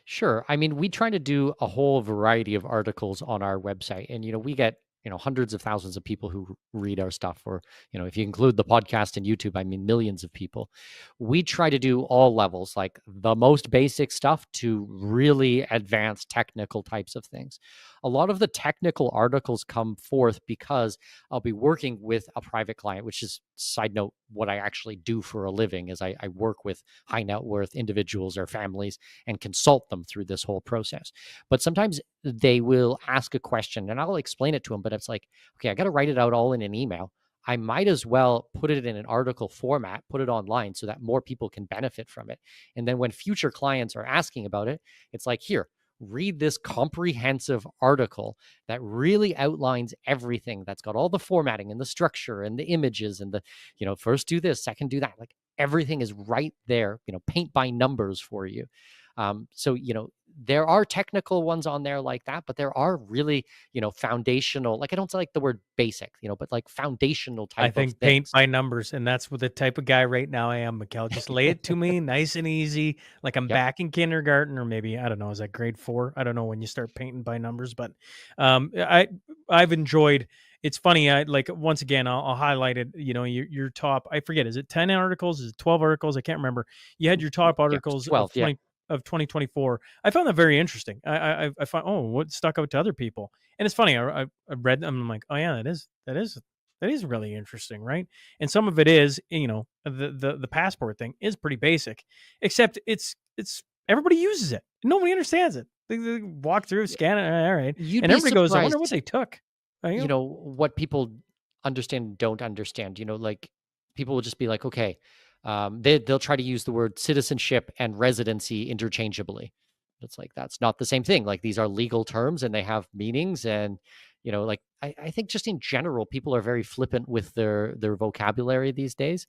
Sure. I mean, we try to do a whole variety of articles on our website, and we get hundreds of thousands of people who read our stuff, or if you include the podcast and YouTube, I mean millions of people. We try to do all levels, like the most basic stuff to really advanced technical types of things. A lot of the technical articles come forth because I'll be working with a private client, which is, side note, what I actually do for a living. Is I work with high net worth individuals or families and consult them through this whole process. But sometimes they will ask a question and I'll explain it to them, but it's like, okay, I got to write it out all in an email. I might as well put it in an article format, put it online so that more people can benefit from it. And then when future clients are asking about it, it's like, here, read this comprehensive article that really outlines everything, that's got all the formatting and the structure and the images and the, first do this, second do that. Like everything is right there, paint by numbers for you. So, there are technical ones on there like that, but there are really, foundational, like I don't like the word basic, but like foundational I type of think paint things. by numbers, and that's what the type of guy right now I am, Mikkel. Just lay it to me nice and easy, like I'm Yep. back in kindergarten, or maybe, I don't know, is that grade 4? I don't know when you start painting by numbers, but I've enjoyed. It's funny. I like, once again, I'll highlight it. Your top. I forget. Is it 10 articles? Is it 12 articles? I can't remember. You had your top Yeah. articles 12. of Yeah. 2024. I found that very interesting. I found, what stuck out to other people, and it's funny. I read them. I'm like, oh yeah, that is really interesting, right? And some of it is, the passport thing is pretty basic, except it's everybody uses it. Nobody understands it. They walk through, scan it, all right, You'd and be everybody goes, I wonder what surprised, they took. what people understand and don't understand. Like people will just be like, okay, they'll try to use the word citizenship and residency interchangeably. It's like, that's not the same thing. Like these are legal terms and they have meanings. And like I think just in general, people are very flippant with their vocabulary these days.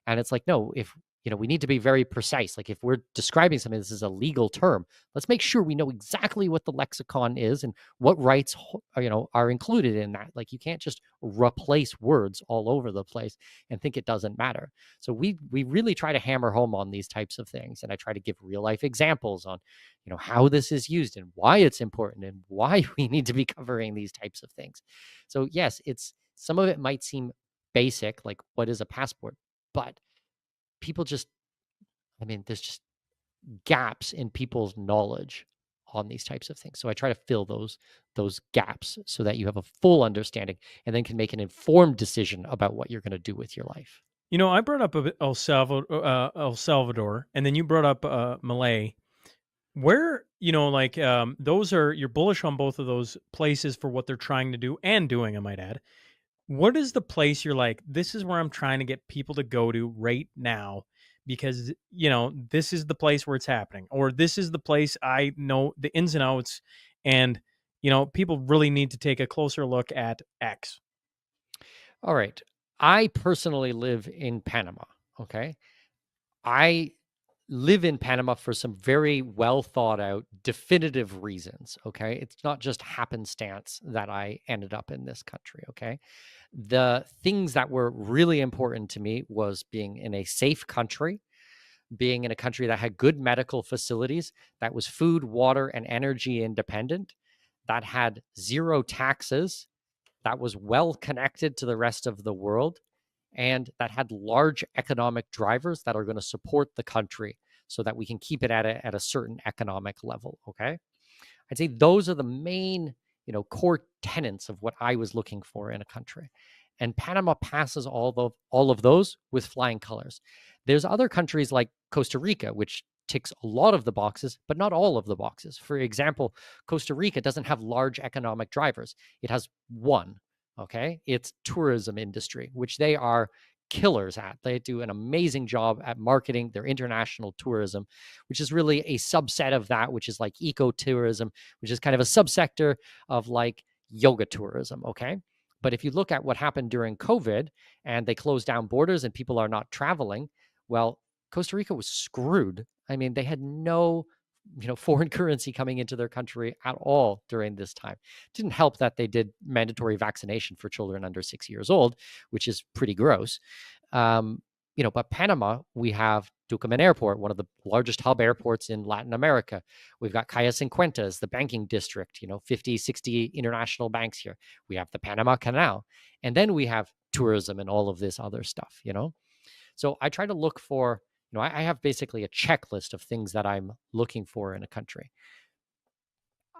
And it's like, no, if we need to be very precise. Like if we're describing something, this is a legal term, let's make sure we know exactly what the lexicon is and what rights are included in that. Like you can't just replace words all over the place and think it doesn't matter. So we really try to hammer home on these types of things, and I try to give real life examples on how this is used and why it's important and why we need to be covering these types of things. So yes, it's, some of it might seem basic, like what is a passport, but people just, I mean, there's just gaps in people's knowledge on these types of things. So I try to fill those gaps so that you have a full understanding and then can make an informed decision about what you're going to do with your life. I brought up El Salvador, and then you brought up Malay. Where, those are, you're bullish on both of those places for what they're trying to do and doing, I might add. What is the place you're like, this is where I'm trying to get people to go to right now, because, this is the place where it's happening, or this is the place I know the ins and outs, and, people really need to take a closer look at X? All right. I personally live in Panama. Okay. I live in Panama for some very well thought out, definitive reasons. Okay. It's not just happenstance that I ended up in this country. Okay. The things that were really important to me was being in a safe country, being in a country that had good medical facilities, that was food, water, and energy independent, that had zero taxes, that was well connected to the rest of the world, and that had large economic drivers that are going to support the country so that we can keep it at a certain economic level. Okay. I'd say those are the main core tenets of what I was looking for in a country. And Panama passes all of those with flying colors. There's other countries like Costa Rica, which ticks a lot of the boxes, but not all of the boxes. For example, Costa Rica doesn't have large economic drivers. It has one, okay? It's tourism industry, which they are killers at. They do an amazing job at marketing their international tourism, which is really a subset of that, which is like ecotourism, which is kind of a subsector of like yoga tourism, okay? But if you look at what happened during COVID and they closed down borders and people are not traveling, well, Costa Rica was screwed. I mean, they had no, foreign currency coming into their country at all during this time. It didn't help that they did mandatory vaccination for children under 6 years old, which is pretty gross. But Panama, we have Tucumán Airport, one of the largest hub airports in Latin America. We've got Calle Cincuentas, the banking district, 50, 60 international banks here. We have the Panama Canal. And then we have tourism and all of this other stuff, So I try to look for, I have basically a checklist of things that I'm looking for in a country.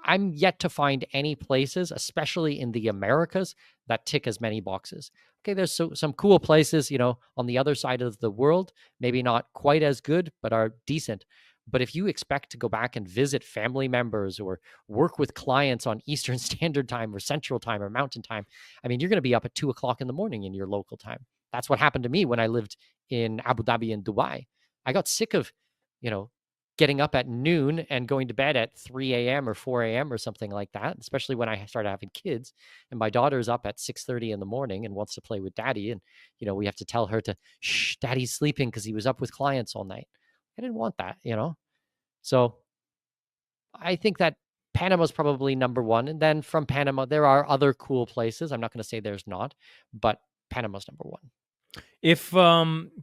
I'm yet to find any places, especially in the Americas, that tick as many boxes. Okay, there's some cool places, on the other side of the world, maybe not quite as good, but are decent. But if you expect to go back and visit family members or work with clients on Eastern Standard Time or Central Time or Mountain Time, I mean, you're going to be up at 2:00 in the morning in your local time. That's what happened to me when I lived in Abu Dhabi and Dubai. I got sick of, getting up at noon and going to bed at 3 a.m. or 4 a.m. or something like that, especially when I started having kids. And my daughter's up at 6:30 in the morning and wants to play with daddy. And, we have to tell her to, shh, daddy's sleeping because he was up with clients all night. I didn't want that, So I think that Panama's probably number one. And then from Panama, there are other cool places. I'm not going to say there's not, but Panama's number one. If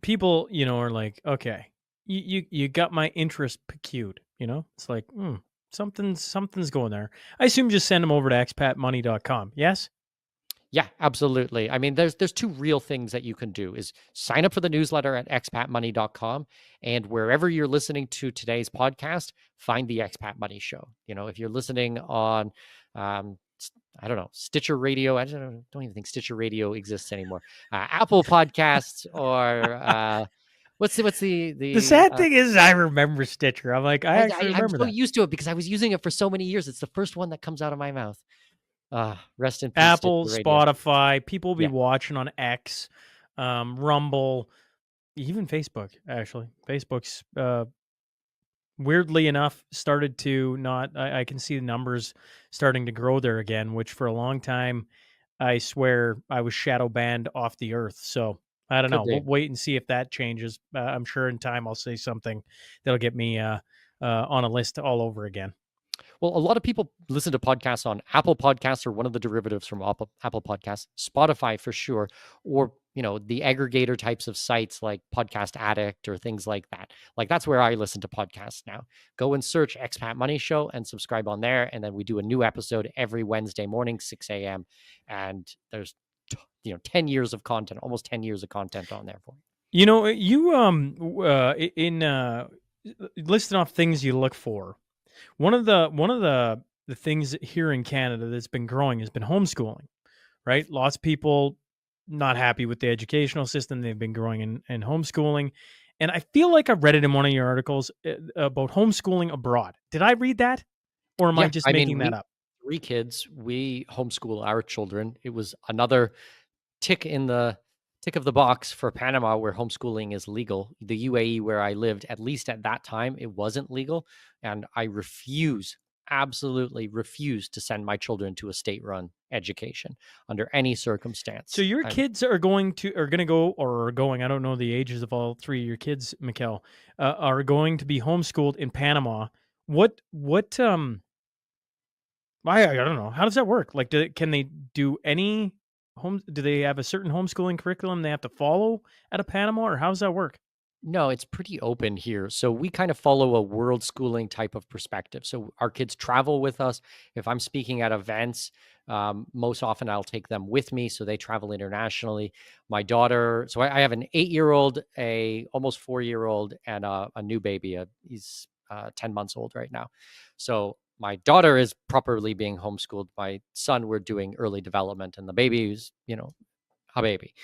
people, are like, okay, you got my interest piqued, it's like, something's going there. I assume just send them over to expatmoney.com. Yes? Yeah, absolutely. I mean, there's two real things that you can do is sign up for the newsletter at expatmoney.com, and wherever you're listening to today's podcast, find the Expat Money Show. If you're listening on I don't know, Stitcher Radio. I don't even think Stitcher Radio exists anymore. Apple Podcasts or what's the sad thing is I remember Stitcher. I'm like, I actually remember I'm so that. used to it because I was using it for so many years. It's the first one that comes out of my mouth. Rest in peace. Apple, Stitcher Radio. Spotify. People will be watching on X, Rumble, even Facebook. Actually, Facebook's weirdly enough started to not. I can see the numbers starting to grow there again, which for a long time, I swear I was shadow banned off the earth. So I don't know. We'll wait and see if that changes. I'm sure in time I'll say something that'll get me on a list all over again. Well, a lot of people listen to podcasts on Apple Podcasts or one of the derivatives from Apple Podcasts, Spotify for sure, or the aggregator types of sites like Podcast Addict or things like that. Like that's where I listen to podcasts now. Go and search Expat Money Show and subscribe on there, and then we do a new episode every Wednesday morning, 6 a.m. And there's 10 years of content, almost 10 years of content on there for you. You in listing off things you look for. One of the things here in Canada that's been growing has been homeschooling, right? Lots of people not happy with the educational system. They've been growing in homeschooling. And I feel like I read it in one of your articles about homeschooling abroad. Did I read that? Or am I just making that up? 3 kids, we homeschool our children. It was another tick of the box for Panama where homeschooling is legal. The UAE where I lived, at least at that time, it wasn't legal. And I absolutely refuse to send my children to a state-run education under any circumstance. So your kids are going to go, I don't know the ages of all 3 of your kids, Mikkel, are going to be homeschooled in Panama. What I don't know. How does that work? Like, can they do any do they have a certain homeschooling curriculum they have to follow out of Panama, or how does that work? No, it's pretty open here. So we kind of follow a world schooling type of perspective. So our kids travel with us. If I'm speaking at events, most often I'll take them with me. So they travel internationally. My daughter, so I have an 8-year-old, a almost 4-year-old, and a new baby. He's 10 months old right now. So my daughter is properly being homeschooled. My son, we're doing early development, and the baby is, a baby.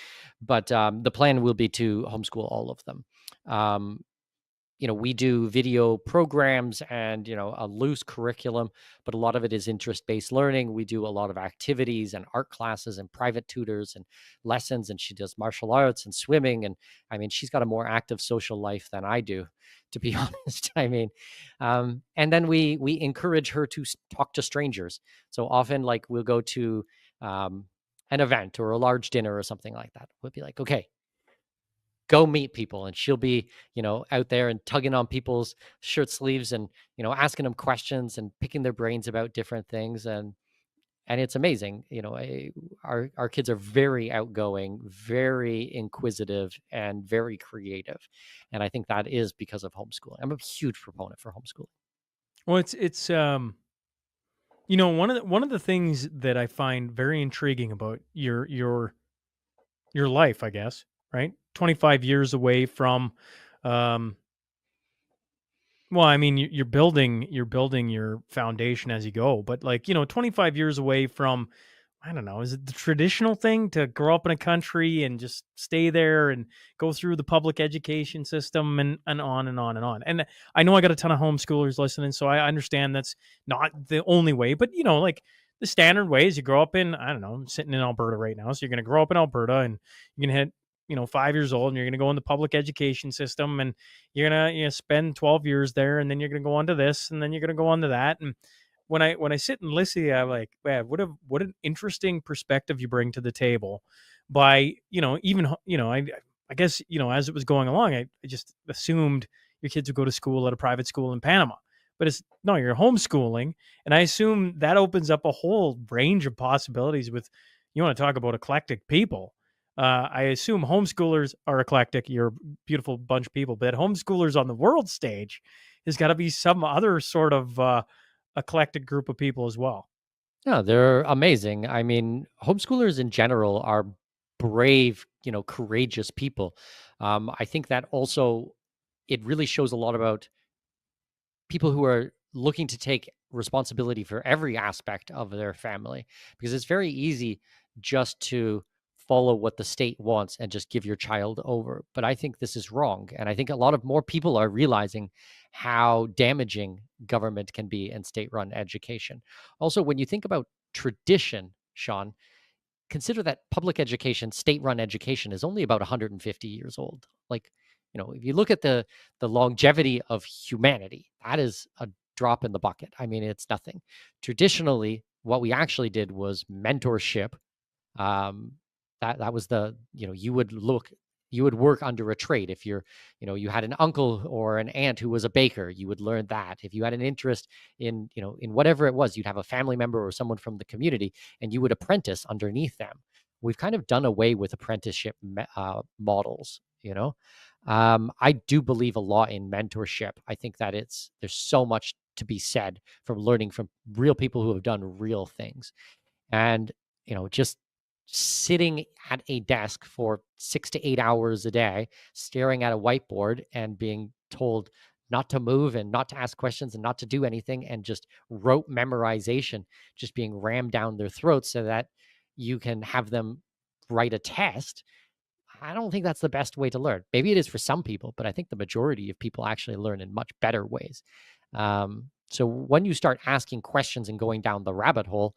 But the plan will be to homeschool all of them. Um, we do video programs and, a loose curriculum, but a lot of it is interest-based learning. We do a lot of activities and art classes and private tutors and lessons, and she does martial arts and swimming. And I mean, she's got a more active social life than I do, to be honest. I mean, and then we encourage her to talk to strangers. So often, like, we'll go to an event or a large dinner or something like that. We'll be like, okay, go meet people, and she'll be out there and tugging on people's shirt sleeves and asking them questions and picking their brains about different things. And it's amazing. Our kids are very outgoing, very inquisitive, and very creative, and I think that is because of homeschooling. I'm a huge proponent for homeschooling. Well, it's one of the things that I find very intriguing about your life, I guess, right? 25 years away from, um, well, I mean, you're building your foundation as you go, but, like, 25 years away from, I don't know, is it the traditional thing to grow up in a country and just stay there and go through the public education system and on and on and on? And I know I got a ton of homeschoolers listening, so I understand that's not the only way, but, like, the standard way is you grow up in, I don't know, I'm sitting in Alberta right now. So you're going to grow up in Alberta and you're going to hit, 5 years old, and you're going to go in the public education system, and you're going to, spend 12 years there, and then you're going to go on to this, and then you're going to go on to that. And when I sit and listen, I'm like, man, what an interesting perspective you bring to the table by, even, I guess, as it was going along, I just assumed your kids would go to school at a private school in Panama. But it's no, you're homeschooling. And I assume that opens up a whole range of possibilities with, you want to talk about eclectic people. I assume homeschoolers are eclectic. You're a beautiful bunch of people, but homeschoolers on the world stage has got to be some other sort of eclectic group of people as well. Yeah, they're amazing. I mean, homeschoolers in general are brave, courageous people. I think that also it really shows a lot about people who are looking to take responsibility for every aspect of their family, because it's very easy just to follow what the state wants and just give your child over. But I think this is wrong, and I think a lot of more people are realizing how damaging government can be in state-run education. Also, when you think about tradition, Shaun, consider that public education, state-run education, is only about 150 years old. Like, if you look at the longevity of humanity, that is a drop in the bucket. I mean, it's nothing. Traditionally, what we actually did was mentorship. That was the, you would work under a trade. If you had an uncle or an aunt who was a baker, you would learn that. If you had an interest in, in whatever it was, you'd have a family member or someone from the community, and you would apprentice underneath them. We've kind of done away with apprenticeship models. I do believe a lot in mentorship. I think that there's so much to be said from learning from real people who have done real things. And, just sitting at a desk for 6 to 8 hours a day, staring at a whiteboard and being told not to move and not to ask questions and not to do anything, and just rote memorization just being rammed down their throats so that you can have them write a test. I don't think that's the best way to learn. Maybe it is for some people, but I think the majority of people actually learn in much better ways. So when you start asking questions and going down the rabbit hole,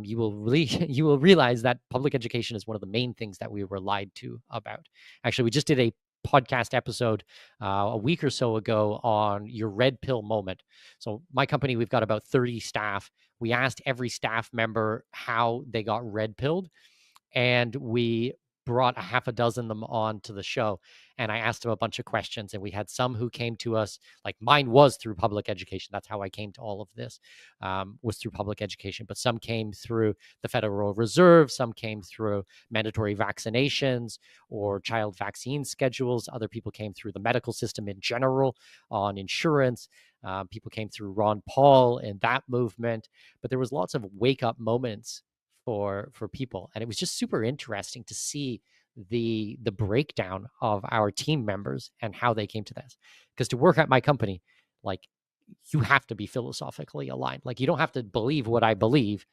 you will realize that public education is one of the main things that we were lied to about. Actually, we just did a podcast episode a week or so ago on your red pill moment. So my company, we've got about 30 staff. We asked every staff member how they got red pilled, and we brought a half a dozen of them on to the show, and I asked them a bunch of questions, and we had some who came to us, like mine was through public education. That's how I came to all of this, was through public education. But some came through the Federal Reserve, some came through mandatory vaccinations or child vaccine schedules. Other people came through the medical system in general on insurance. People came through Ron Paul and that movement. But there was lots of wake up moments for people, and it was just super interesting to see the breakdown of our team members and how they came to this. Because to work at my company, like, you have to be philosophically aligned. Like, you don't have to believe what I believe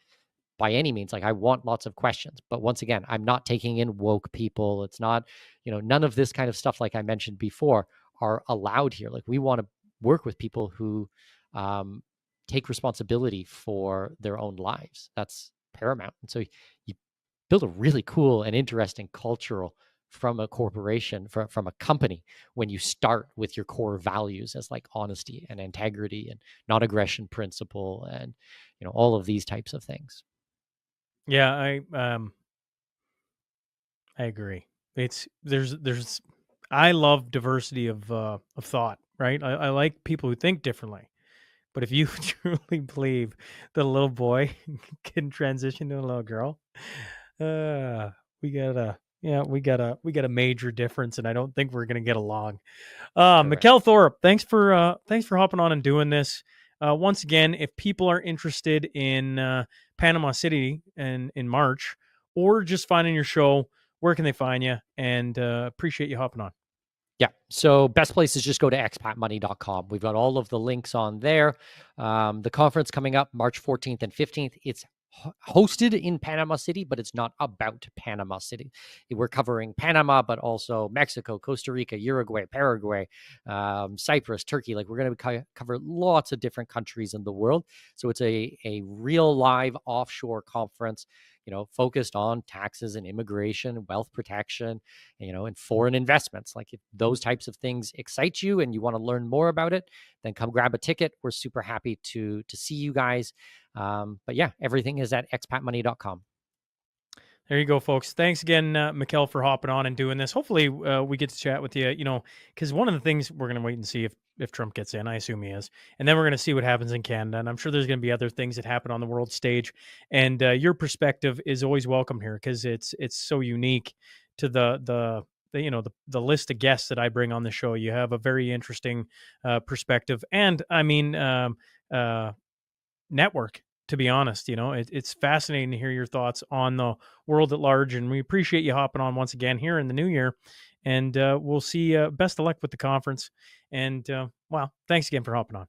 by any means. Like, I want lots of questions, but once again, I'm not taking in woke people. It's not, none of this kind of stuff, like I mentioned before, are allowed here. Like, we want to work with people who take responsibility for their own lives. That's paramount. And so you build a really cool and interesting cultural from a corporation, from a company, when you start with your core values as like honesty and integrity and non-aggression principle and all of these types of things. Yeah, I agree. I love diversity of thought, right? I like people who think differently. But if you truly believe that a little boy can transition to a little girl, we got a major difference, and I don't think we're gonna get along. Mikkel Thorup, thanks for hopping on and doing this. Once again, if people are interested in Panama City in March, or just finding your show, where can they find you? And appreciate you hopping on. Yeah. So best place is just go to expatmoney.com. We've got all of the links on there. The conference coming up March 14th and 15th. It's hosted in Panama City, but it's not about Panama City. We're covering Panama, but also Mexico, Costa Rica, Uruguay, Paraguay, Cyprus, Turkey. Like, we're going to cover lots of different countries in the world. So it's a real live offshore conference, focused on taxes and immigration, wealth protection, and foreign investments. Like, if those types of things excite you and you want to learn more about it, then come grab a ticket. We're super happy to see you guys. But yeah, everything is at expatmoney.com. There you go, folks. Thanks again, Mikkel, for hopping on and doing this. Hopefully we get to chat with you, because one of the things we're going to wait and see if Trump gets in. I assume he is. And then we're going to see what happens in Canada. And I'm sure there's going to be other things that happen on the world stage. And your perspective is always welcome here, because it's so unique to the list of guests that I bring on the show. You have a very interesting perspective, and I mean network. To be honest, it's fascinating to hear your thoughts on the world at large, and we appreciate you hopping on once again here in the new year. And we'll see. Best of luck with the conference, and thanks again for hopping on.